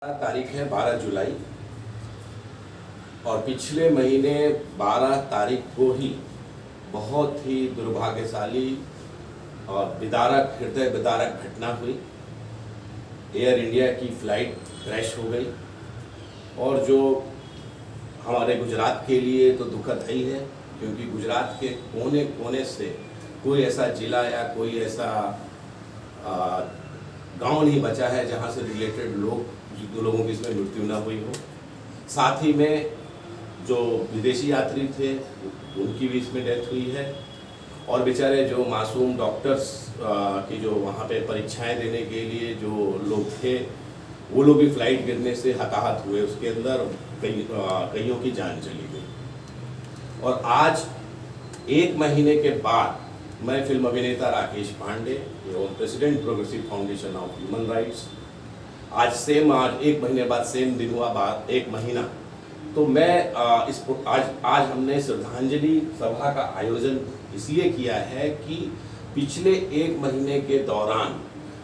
तारीख है 12 जुलाई और पिछले महीने 12 तारीख को ही बहुत ही दुर्भाग्यशाली और विदारक हृदय विदारक घटना हुई। एयर इंडिया की फ़्लाइट क्रैश हो गई और जो हमारे गुजरात के लिए तो दुखद है ही है, क्योंकि गुजरात के कोने कोने से कोई ऐसा ज़िला या कोई ऐसा गांव नहीं बचा है जहां से रिलेटेड लोगों की इसमें मृत्यु ना हुई हो। साथ ही में जो विदेशी यात्री थे उनकी भी इसमें डेथ हुई है और बेचारे जो मासूम डॉक्टर्स की जो वहाँ पे परीक्षाएं देने के लिए जो लोग थे वो लोग भी फ्लाइट गिरने से हताहत हुए। उसके अंदर कईयों की जान चली गई। और आज एक महीने के बाद मैं फिल्म अभिनेता राकेश पांडे एवं president progressive foundation of human rights आज एक महीने बाद सेम दिन हुआ, बाद एक महीना, तो मैं आज हमने श्रद्धांजलि सभा का आयोजन इसलिए किया है कि पिछले एक महीने के दौरान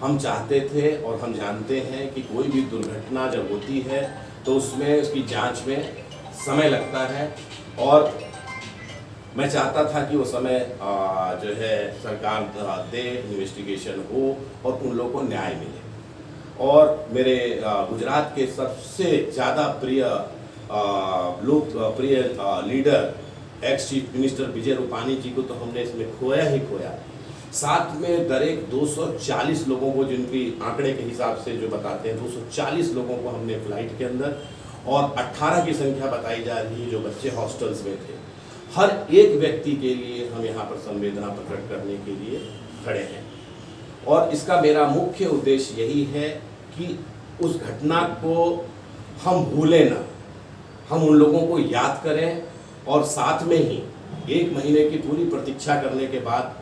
हम चाहते थे और हम जानते हैं कि कोई भी दुर्घटना जब होती है तो उसमें उसकी जांच में समय लगता है और मैं चाहता था कि वो समय जो है सरकार दे, इन्वेस्टिगेशन हो और उन लोगों को न्याय मिले। और मेरे गुजरात के सबसे ज़्यादा लोकप्रिय leader ex chief minister Vijay Rupani जी को तो हमने इसमें खोया ही खोया। साथ में दरेक 240 लोगों को, जिनकी आंकड़े के हिसाब से जो बताते हैं 240 लोगों को हमने फ्लाइट के अंदर, और 18 की संख्या बताई जा रही है जो बच्चे हॉस्टल्स में थे। हर एक व्यक्ति के लिए हम यहाँ पर संवेदना प्रकट करने के लिए खड़े हैं और इसका मेरा मुख्य उद्देश्य यही है कि उस घटना को हम भूलें ना, हम उन लोगों को याद करें और साथ में ही एक महीने की पूरी प्रतीक्षा करने के बाद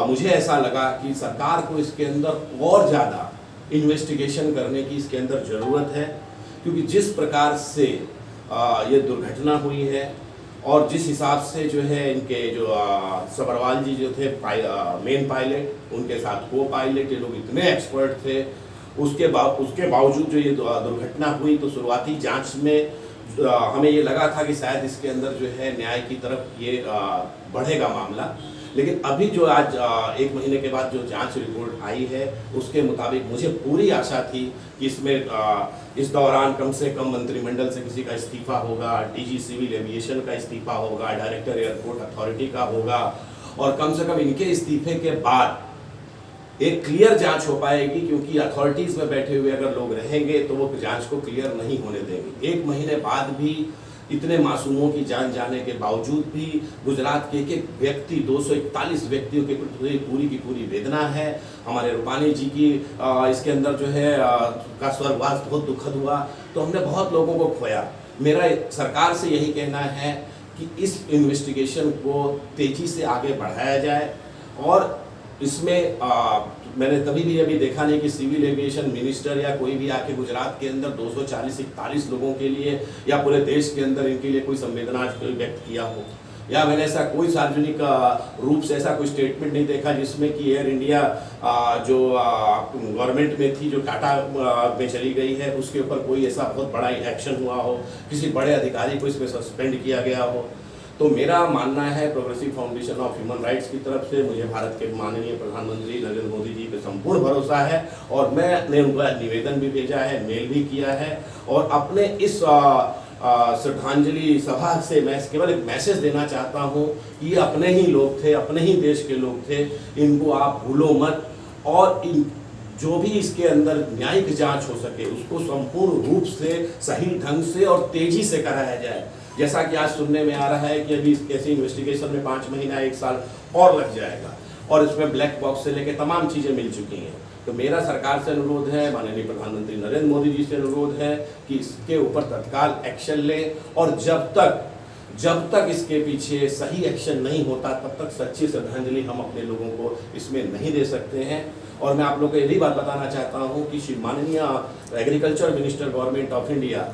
मुझे ऐसा लगा कि सरकार को इसके अंदर और ज़्यादा इन्वेस्टिगेशन करने की इसके अंदर ज़रूरत है, क्योंकि जिस प्रकार से ये दुर्घटना हुई है और जिस हिसाब से जो है इनके जो सब्रवाल जी जो थे मेन पायलट, उनके साथ को पायलट, ये लोग इतने एक्सपर्ट थे, उसके बावजूद जो ये दुर्घटना हुई तो शुरुआती जांच में हमें ये लगा था कि शायद इसके अंदर जो है न्याय की तरफ ये बढ़ेगा मामला। लेकिन अभी जो आज एक महीने के बाद जो जांच रिपोर्ट आई है उसके मुताबिक मुझे पूरी आशा थी कि इसमें इस दौरान कम से कम मंत्रिमंडल से किसी का इस्तीफा होगा, डीजी सिविल एविएशन का इस्तीफा होगा, डायरेक्टर एयरपोर्ट अथॉरिटी का होगा, और कम से कम इनके इस्तीफे के बाद एक क्लियर जांच हो पाएगी, क्योंकि अथॉरिटीज़ में बैठे हुए अगर लोग रहेंगे तो वो जांच को क्लियर नहीं होने देंगे। एक महीने बाद भी इतने मासूमों की जान जाने के बावजूद भी गुजरात के एक व्यक्ति, 241 व्यक्तियों के पूरी की पूरी वेदना है। हमारे रूपानी जी की इसके अंदर जो है का स्वर्गवास बहुत दुखद हुआ, तो हमने बहुत लोगों को खोया। मेरा सरकार से यही कहना है कि इस इन्वेस्टिगेशन को तेज़ी से आगे बढ़ाया जाए और इसमें मैंने कभी भी अभी देखा नहीं कि सिविल एविएशन मिनिस्टर या कोई भी आके गुजरात के अंदर 240-41 लोगों के लिए या पूरे देश के अंदर इनके लिए कोई संवेदना व्यक्त किया हो, या मैंने ऐसा कोई सार्वजनिक रूप से ऐसा कोई स्टेटमेंट नहीं देखा जिसमें कि एयर इंडिया जो गवर्नमेंट में थी, जो टाटा में चली गई है, उसके ऊपर कोई ऐसा बहुत बड़ा एक्शन हुआ हो, किसी बड़े अधिकारी को इसमें सस्पेंड किया गया हो। तो मेरा मानना है progressive foundation of human rights की तरफ से मुझे भारत के माननीय प्रधानमंत्री नरेंद्र मोदी जी पे संपूर्ण भरोसा है और मैंने उनका निवेदन भी भेजा है, मेल भी किया है, और अपने इस श्रद्धांजलि सभा से मैं केवल एक मैसेज देना चाहता हूँ कि ये अपने ही लोग थे, अपने ही देश के लोग थे, इनको आप भूलो मत, और जो भी इसके अंदर न्यायिक जांच हो सके उसको संपूर्ण रूप से सही ढंग से और तेजी से कराया जाए। जैसा कि आज सुनने में आ रहा है कि अभी ऐसी इन्वेस्टिगेशन में 5 महीना 1 साल और लग जाएगा और इसमें ब्लैक बॉक्स से लेकर तमाम चीज़ें मिल चुकी हैं। तो मेरा सरकार से अनुरोध है, माननीय प्रधानमंत्री नरेंद्र मोदी जी से अनुरोध है कि इसके ऊपर तत्काल एक्शन लें, और जब तक इसके पीछे सही एक्शन नहीं होता तब तक सच्ची श्रद्धांजलि हम अपने लोगों को इसमें नहीं दे सकते हैं। और मैं आप लोग को ये भी बात बताना चाहता हूँ कि माननीय agriculture minister government of India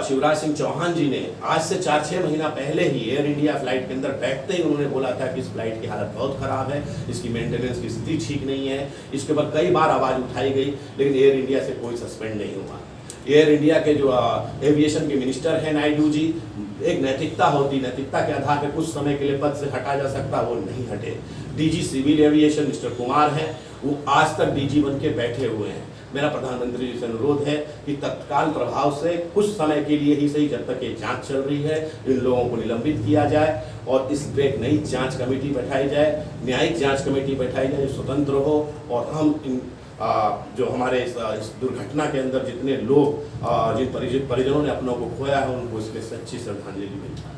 Shivraj Singh Chouhan ji ने आज से 4-6 महीना पहले ही एयर इंडिया फ्लाइट के अंदर बैठते ही उन्होंने बोला था कि इस फ्लाइट की हालत बहुत ख़राब है, इसकी मेंटेनेंस की स्थिति ठीक नहीं है। इसके बाद कई बार आवाज़ उठाई गई, लेकिन एयर इंडिया से कोई सस्पेंड नहीं हुआ। एयर इंडिया के जो एविएशन के मिनिस्टर हैं नायडू जी, एक नैतिकता होती, नैतिकता के आधार पर कुछ समय के लिए पद से हटा जा सकता, वो नहीं हटे। DG civil aviation mister Kumar हैं, वो आज तक डीजी बन के बैठे हुए हैं। मेरा प्रधानमंत्री जी से अनुरोध है कि तत्काल प्रभाव से कुछ समय के लिए ही सही, जब तक ये जांच चल रही है, इन लोगों को निलंबित किया जाए और इस पे एक नई जांच कमेटी बैठाई जाए, न्यायिक जांच कमेटी बैठाई जाए जो स्वतंत्र हो, और हम इन जो हमारे इस दुर्घटना के अंदर जितने लोग जिन परिजनों ने अपनों को खोया है, उनको इसके सच्ची श्रद्धांजलि मिले।